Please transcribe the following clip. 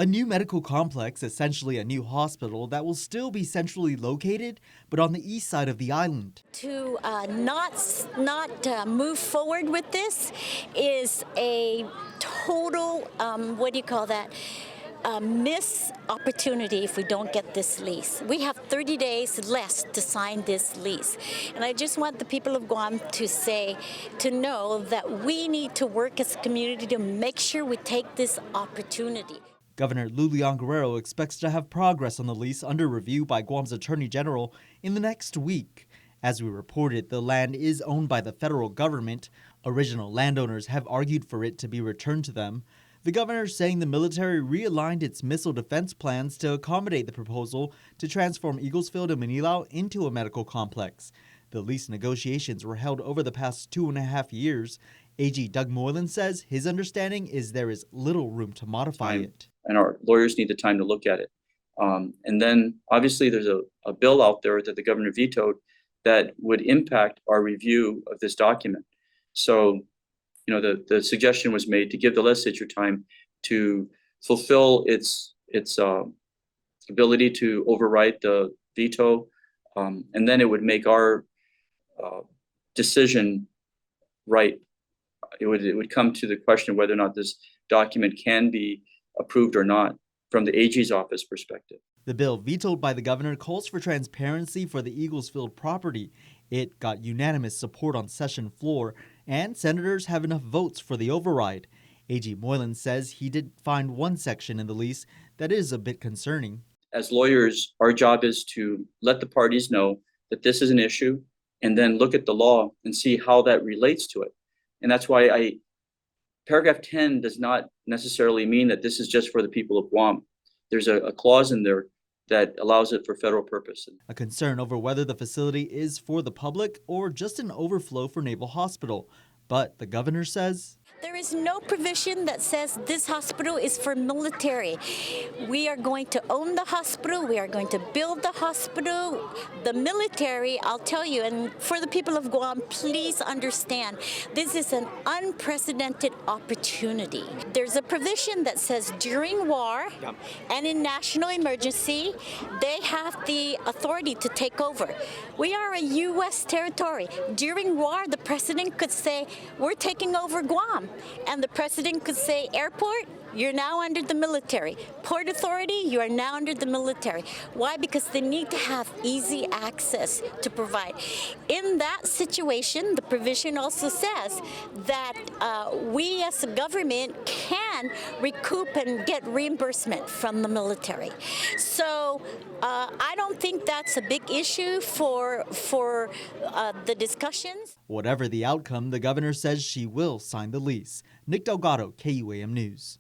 A new medical complex, essentially a new hospital that will still be centrally located, but on the east side of the island. To not move forward with this is a total, what do you call that? Miss opportunity if we don't get this lease. We have 30 days less to sign this lease. And I just want the people of Guam to know that we need to work as a community to make sure we take this opportunity. Governor Lulian Guerrero expects to have progress on the lease under review by Guam's Attorney General in the next week. As we reported, the land is owned by the federal government. Original landowners have argued for it to be returned to them. The governor saying the military realigned its missile defense plans to accommodate the proposal to transform Eagles Field in Mangilao into a medical complex. The lease negotiations were held over the past 2.5 years. AG Doug Moylan says his understanding is there is little room to modify it. And our lawyers need the time to look at it. And then obviously there's a bill out there that the governor vetoed that would impact our review of this document. So, the suggestion was made to give the legislature time to fulfill its ability to override the veto, and then it would make our decision right. It would come to the question of whether or not this document can be approved or not from the AG's office perspective. The bill vetoed by the governor calls for transparency for the Eagles Field property. It got unanimous support on session floor, and senators have enough votes for the override. AG Moylan says he did find one section in the lease that is a bit concerning. As lawyers, our job is to let the parties know that this is an issue and then look at the law and see how that relates to it. And that's why paragraph 10 does not necessarily mean that this is just for the people of Guam. There's a clause in there that allows it for federal purpose. A concern over whether the facility is for the public or just an overflow for Naval Hospital. But the governor says there is no provision that says this hospital is for military. We are going to own the hospital. We are going to build the hospital. The military, I'll tell you, and for the people of Guam, please understand, this is an unprecedented opportunity. There's a provision that says during war and in national emergency, they have the authority to take over. We are a U.S. territory. During war, the president could say, we're taking over Guam. And the president could say, airport, you're now under the military. Port Authority, you are now under the military. Why? Because they need to have easy access to provide. In that situation, the provision also says that we as a government can recoup and get reimbursement from the military. So I don't think that's a big issue for the discussions. Whatever the outcome, the governor says she will sign the lease. Nick Delgado, KUAM News.